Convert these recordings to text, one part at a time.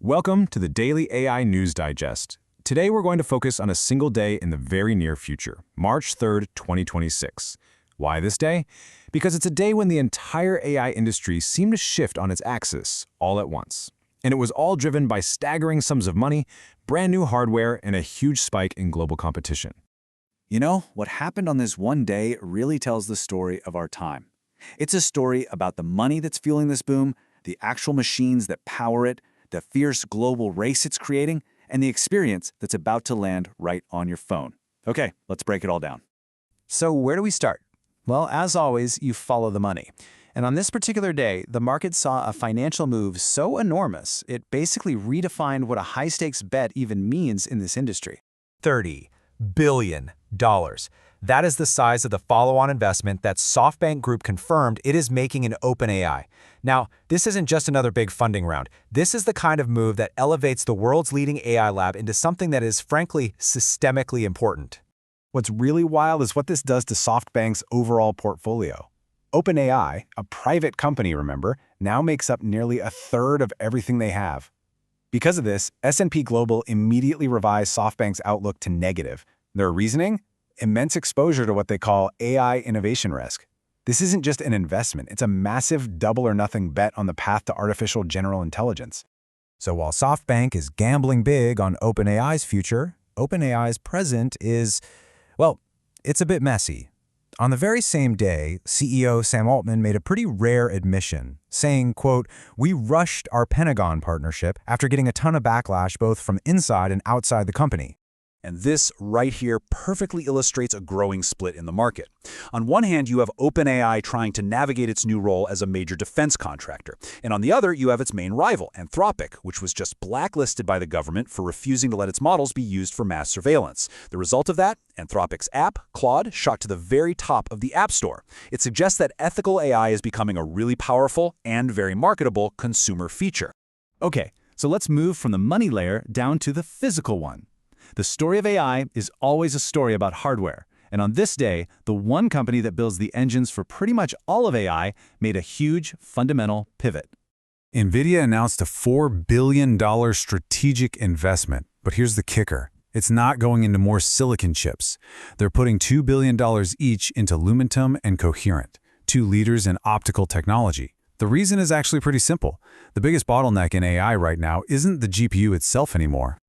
Welcome to the Daily AI News Digest. Today we're going to focus on a single day in the very near future, March 3rd, 2026. Why this day? Because it's a day when the entire AI industry seemed to shift on its axis all at once. And it was all driven by staggering sums of money, brand new hardware, and a huge spike in global competition. You know, what happened on this one day really tells the story of our time. It's a story about the money that's fueling this boom, the actual machines that power it, the fierce global race it's creating, and the experience that's about to land right on your phone. Okay, let's break it all down. So where do we start? Well, as always, you follow the money. And on this particular day, the market saw a financial move so enormous, it basically redefined what a high-stakes bet even means in this industry. $30 billion. That is the size of the follow-on investment that SoftBank Group confirmed it is making in OpenAI. Now, this isn't just another big funding round. This is the kind of move that elevates the world's leading AI lab into something that is, frankly, systemically important. What's really wild is what this does to SoftBank's overall portfolio. OpenAI, a private company, remember, now makes up nearly a third of everything they have. Because of this, S&P Global immediately revised SoftBank's outlook to negative. Their reasoning? Immense exposure to what they call AI innovation risk. This isn't just an investment, it's a massive double-or-nothing bet on the path to artificial general intelligence. So while SoftBank is gambling big on OpenAI's future, OpenAI's present is, well, it's a bit messy. On the very same day, CEO Sam Altman made a pretty rare admission, saying, quote, "We rushed our Pentagon partnership after getting a ton of backlash both from inside and outside the company." And this right here perfectly illustrates a growing split in the market. On one hand, you have OpenAI trying to navigate its new role as a major defense contractor. And on the other, you have its main rival, Anthropic, which was just blacklisted by the government for refusing to let its models be used for mass surveillance. The result of that? Anthropic's app, Claude, shot to the very top of the App Store. It suggests that ethical AI is becoming a really powerful and very marketable consumer feature. Okay, so let's move from the money layer down to the physical one. The story of AI is always a story about hardware, and on this day, the one company that builds the engines for pretty much all of AI made a huge fundamental pivot. Nvidia announced a $4 billion strategic investment, but here's the kicker. It's not going into more silicon chips. They're putting $2 billion each into Lumentum and Coherent, two leaders in optical technology. The reason is actually pretty simple. The biggest bottleneck in AI right now isn't the GPU itself anymore.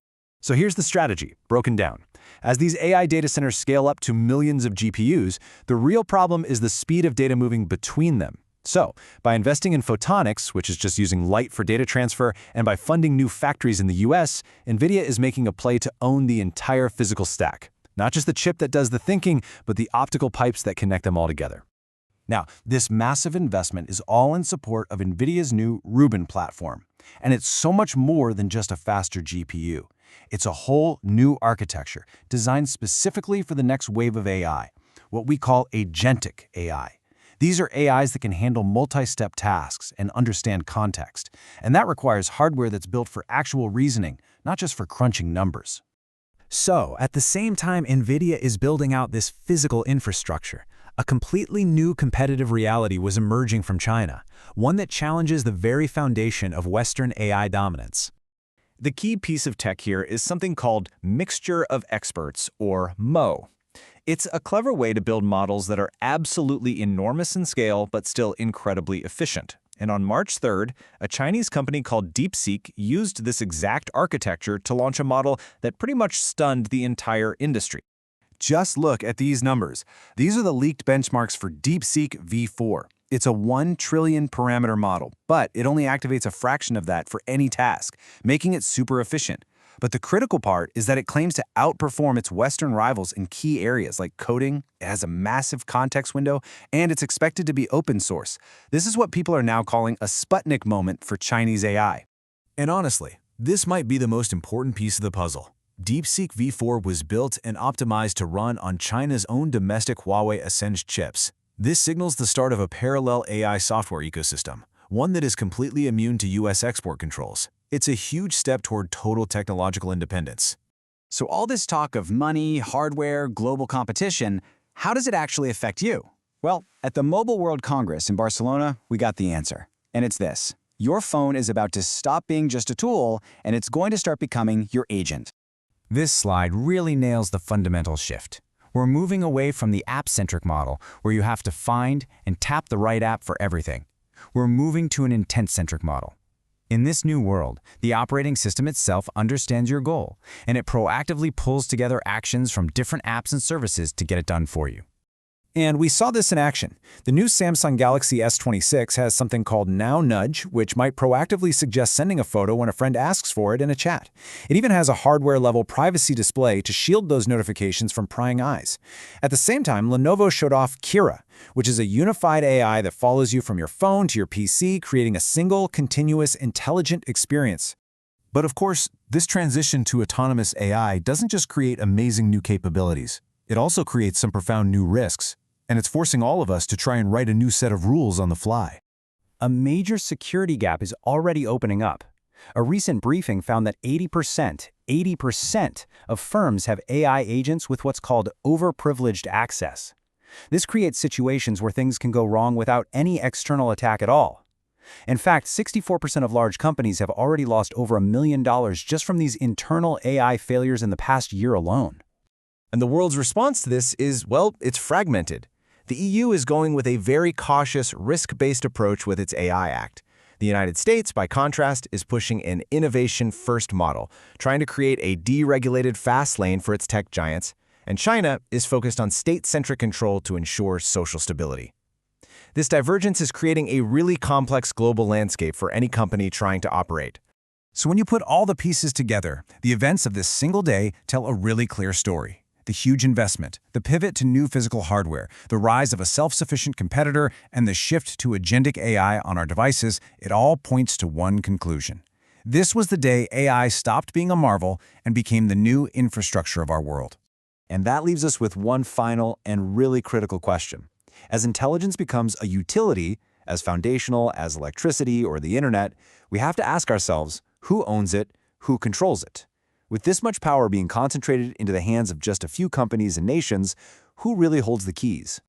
So here's the strategy, broken down. As these AI data centers scale up to millions of GPUs, the real problem is the speed of data moving between them. So, by investing in photonics, which is just using light for data transfer, and by funding new factories in the US, Nvidia is making a play to own the entire physical stack. Not just the chip that does the thinking, but the optical pipes that connect them all together. Now, this massive investment is all in support of Nvidia's new Rubin platform. And it's so much more than just a faster GPU. It's a whole new architecture designed specifically for the next wave of AI, what we call agentic AI. These are AIs that can handle multi-step tasks and understand context, and that requires hardware that's built for actual reasoning, not just for crunching numbers. So, at the same time Nvidia is building out this physical infrastructure, a completely new competitive reality was emerging from China, one that challenges the very foundation of Western AI dominance. The key piece of tech here is something called Mixture of Experts, or MO. It's a clever way to build models that are absolutely enormous in scale but still incredibly efficient. And on March 3rd, a Chinese company called DeepSeek used this exact architecture to launch a model that pretty much stunned the entire industry. Just look at these numbers. These are the leaked benchmarks for DeepSeek V4. It's a 1 trillion parameter model, but it only activates a fraction of that for any task, making it super efficient. But the critical part is that it claims to outperform its Western rivals in key areas like coding, it has a massive context window, and it's expected to be open source. This is what people are now calling a Sputnik moment for Chinese AI. And honestly, this might be the most important piece of the puzzle. DeepSeek V4 was built and optimized to run on China's own domestic Huawei Ascend chips. This signals the start of a parallel AI software ecosystem, one that is completely immune to US export controls. It's a huge step toward total technological independence. So all this talk of money, hardware, global competition, how does it actually affect you? Well, at the Mobile World Congress in Barcelona, we got the answer. And it's this. Your phone is about to stop being just a tool, and it's going to start becoming your agent. This slide really nails the fundamental shift. We're moving away from the app-centric model, where you have to find and tap the right app for everything. We're moving to an intent-centric model. In this new world, the operating system itself understands your goal, and it proactively pulls together actions from different apps and services to get it done for you. And we saw this in action. The new Samsung Galaxy S26 has something called Now Nudge, which might proactively suggest sending a photo when a friend asks for it in a chat. It even has a hardware-level privacy display to shield those notifications from prying eyes. At the same time, Lenovo showed off Kira, which is a unified AI that follows you from your phone to your PC, creating a single, continuous, intelligent experience. But of course, this transition to autonomous AI doesn't just create amazing new capabilities. It also creates some profound new risks. And it's forcing all of us to try and write a new set of rules on the fly. A major security gap is already opening up. A recent briefing found that 80% of firms have AI agents with what's called overprivileged access. This creates situations where things can go wrong without any external attack at all. In fact, 64% of large companies have already lost over $1 million just from these internal AI failures in the past year alone. And the world's response to this is, well, it's fragmented. The EU is going with a very cautious, risk-based approach with its AI Act. The United States, by contrast, is pushing an innovation-first model, trying to create a deregulated fast lane for its tech giants, and China is focused on state-centric control to ensure social stability. This divergence is creating a really complex global landscape for any company trying to operate. So when you put all the pieces together, the events of this single day tell a really clear story. The huge investment, the pivot to new physical hardware, the rise of a self-sufficient competitor, and the shift to agentic AI on our devices, it all points to one conclusion. This was the day AI stopped being a marvel and became the new infrastructure of our world. And that leaves us with one final and really critical question. As intelligence becomes a utility, as foundational as electricity or the internet, we have to ask ourselves, who owns it, who controls it? With this much power being concentrated into the hands of just a few companies and nations, who really holds the keys?